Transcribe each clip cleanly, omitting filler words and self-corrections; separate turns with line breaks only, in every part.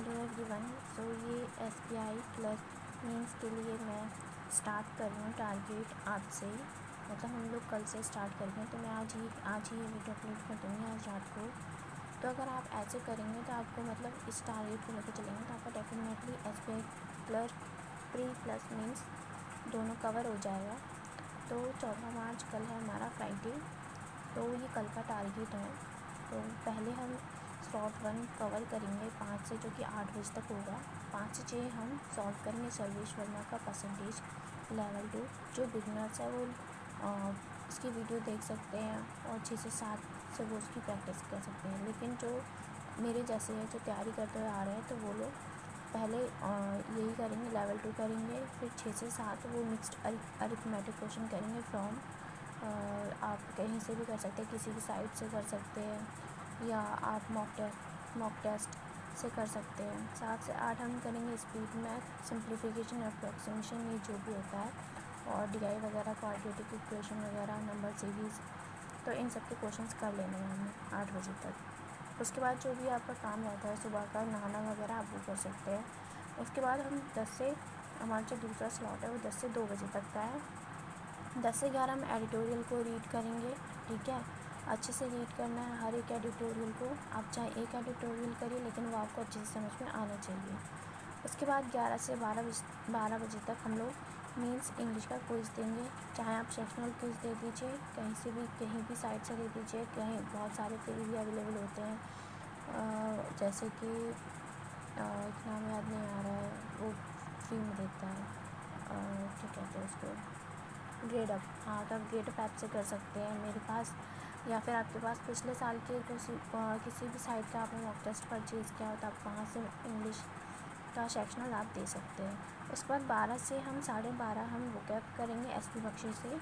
Hello everyone. सो ये SBI clerk means के लिए मैं स्टार्ट कर रही हूँ टारगेट आज से ही, मतलब हम लोग कल से स्टार्ट करेंगे। तो मैं आज ही ये वीडियो अपलोड कर दूँगी आज रात को। तो अगर आप ऐसे करेंगे तो आपको मतलब इस टारगेट को लेकर चलेंगे तो आपका definitely SBI clerk pre plus means दोनों कवर हो जाएगा। तो 14 मार्च कल है हमारा फ्राइडे, तो ये कल का टारगेट है। तो पहले हम स्लॉट 1 कवर करेंगे 5 से, जो कि 8 बजे तक होगा। 5 से 6 हम सॉल्व करेंगे सर्वेश वर्मा का परसेंटेज लेवल 2। जो बिगनर्स है वो इसकी वीडियो देख सकते हैं और 6 से 7 से वो उसकी प्रैक्टिस कर सकते हैं। लेकिन जो मेरे जैसे है जो तैयारी करते हुए आ रहे हैं तो वो लोग पहले यही करेंगे, लेवल 2 करेंगे, फिर 6 से 7 वो मिक्स्ड अरिथमेटिक क्वेश्चन करेंगे फ्रॉम आप कहीं से भी कर सकते हैं, किसी भी साइट से कर सकते हैं या आप मॉक टेस्ट से कर सकते हैं। 7 से 8 हम करेंगे स्पीड मैथ, सिंप्लीफिकेशन, अप्रॉक्सीमेशन, ये जो भी होता है, और DI वगैरह, क्वाड्रेटिक इक्वेशन वगैरह, नंबर सीरीज़। तो इन सब के क्वेश्चंस कर लेने हैं हमें 8 बजे तक। उसके बाद जो भी आपका काम रहता है सुबह का नहाना वगैरह आप वो कर सकते हैं। उसके बाद हम 10 से हमारा जो दूसरा स्लॉट है वो 10 से 2 बजे तक का है। 10 से 11 हम एडिटोरियल को रीड करेंगे, ठीक है। अच्छे से रीड करना है हर एक एडिटोरियल को। आप चाहे एक एडिटोरियल करिए लेकिन वो आपको अच्छे से समझ में आना चाहिए। उसके बाद 11 से 12 बजे तक हम लोग मीन्स इंग्लिश का क्विज़ देंगे। चाहे आप सेक्शनल क्विज़ दे दीजिए, कहीं भी साइट से दे दीजिए, कहीं बहुत सारे फ्री भी अवेलेबल होते हैं। जैसे कि एक नाम याद नहीं आ रहा है, वो फ्री में देता है, क्या कहते हैं उसको, ग्रेडअप। हाँ, तो आप ग्रेडअप ऐप से कर सकते हैं मेरे पास, या फिर आपके पास पिछले साल के किसी भी साइट का आपने मॉक टेस्ट परचेज़ किया हो तो आप वहाँ से इंग्लिश का सेक्शनल आप दे सकते हैं। उसके बाद 12 से हम 12:30 हम वोकैब करेंगे SP बख्शी से।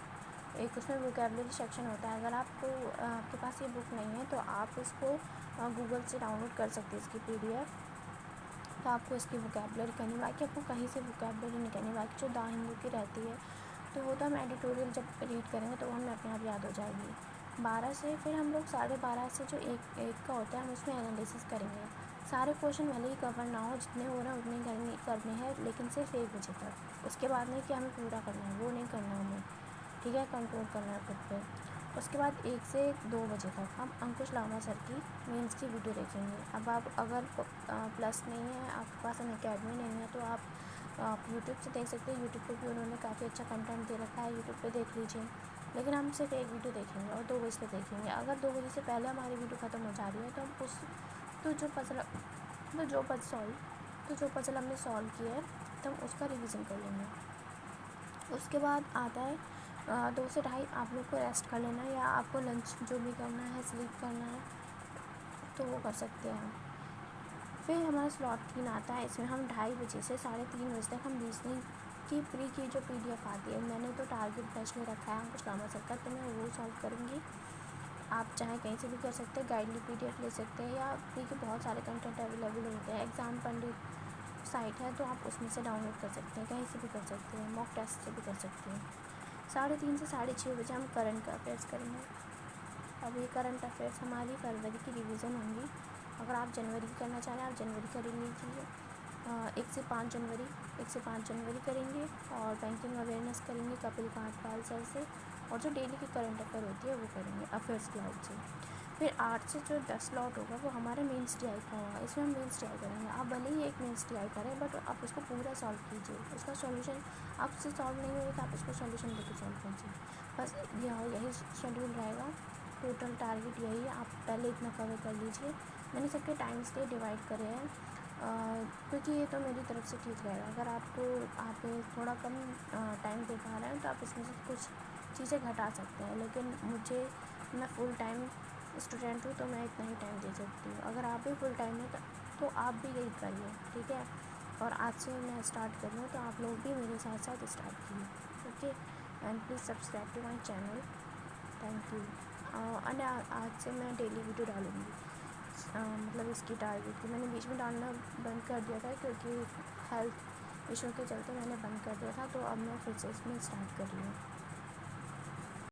एक उसमें वोकैबलरी सेक्शन होता है। अगर आपके पास ये बुक नहीं है तो आप उसको गूगल से डाउनलोड कर सकते हैं, इसकी PDF। तो आपको इसकी वोकैबलरी करनी, बाकी आपको कहीं से वोकैबलरी नहीं करनी, बाकी जो द हिंदू की रहती है तो वो तो हम एडिटोरियल जब रीड करेंगे तो हमें अपने आप याद हो जाएगी। 12 से फिर हम लोग 12:30 से जो एक का होता है हम उसमें एनालिसिस करेंगे। सारे क्वेश्चन भले ही कवर ना हो, जितने हो रहे हैं उतने करने हैं, लेकिन सिर्फ 1 बजे तक। उसके बाद नहीं कि हमें पूरा करना है, वो नहीं करना हमें, ठीक है, कंट्रोल करना है खुद पे। उसके बाद 1 से 2 बजे तक हम अंकुश लामा सर की मीन्स की वीडियो देखेंगे। अब आप अगर प्लस नहीं है आपके पास, अनअकैडमी नहीं है, तो आप यूट्यूब से देख सकते हैं। यूट्यूब पे भी उन्होंने काफ़ी अच्छा कंटेंट दे रखा है, यूट्यूब पे देख लीजिए। लेकिन हम सिर्फ एक वीडियो देखेंगे और 2 बजे तक देखेंगे। अगर 2 बजे से पहले हमारी वीडियो ख़त्म हो जा रही है तो हम जो पजल हमने सॉल्व किया है तो हम उसका रिवीजन कर लेंगे। उसके बाद आता है 2 से 2:30 आप लोग को रेस्ट कर लेना है, या आपको लंच जो भी करना है, स्लीप करना है तो वो कर सकते हैं। फिर हमारा स्लॉट 3 आता है। इसमें हम 2:30 बजे से 3:30 बजे तक हम रीजनिंग की प्री की जो PDF आती है, मैंने तो टारगेट बैच में रखा है अंकुश लामा सर का, तो मैं वो सॉल्व करूँगी। आप चाहे कहीं से भी कर सकते हैं, गाइडली PDF ले सकते हैं, या प्री के बहुत सारे कंटेंट अवेलेबल होते हैं। एग्ज़ाम पंडित साइट है तो आप उसमें से डाउनलोड कर सकते हैं, कहीं से भी कर सकते हैं, मॉक टेस्ट से भी कर सकते हैं। 3:30 से 6:30 बजे हम करंट अफेयर्स करेंगे। अब ये करंट अफेयर्स हमारी फरवरी की रिवीजन होंगी। अगर आप जनवरी की करना चाह रहे हैं आप जनवरी कर लीजिए। 1 से 5 जनवरी करेंगे, और बैंकिंग अवेयरनेस करेंगे कपिल कांठपाल सर से, और जो डेली की करंट अफेयर होती है वो करेंगे अफेयर्स क्लाउड से। फिर 8 से जो 10 स्लॉट होगा वो हमारा मेंस DI का होगा। इसमें हम मेंस DI करेंगे। आप भले ही एक मेंस DI करें बट आप उसको पूरा सॉल्व कीजिए। उसका सॉल्यूशन आपसे सॉल्व नहीं होगा तो आप उसको सॉल्यूशन देकर सॉल्व कीजिए। बस यही शेड्यूल रहेगा। टोटल टारगेट यही है, आप पहले इतना कवर कर लीजिए। मैंने सबके टाइम्स के डिवाइड करे हैं क्योंकि ये तो मेरी तरफ से ठीक रहेगा। अगर आप थोड़ा कम टाइम दे पा रहे हैं तो आप इसमें से कुछ चीज़ें घटा सकते हैं, लेकिन मैं फुल टाइम स्टूडेंट हूँ तो मैं इतना ही टाइम दे सकती हूँ। अगर आप भी फुल टाइम है तो आप भी यही करिए, ठीक है। और आज से मैं स्टार्ट कर रही हूँ तो आप लोग भी मेरे साथ साथ स्टार्ट कीजिए, okay. And please subscribe to my channel, thank you. And आज से मैं डेली वीडियो डालूँगी, मतलब इसकी टारगेट की। मैंने बीच में डालना बंद कर दिया था क्योंकि हेल्थ इशू के चलते मैंने बंद कर दिया था, तो अब मैं फिर से इसमें स्टार्ट कर रही हूँ।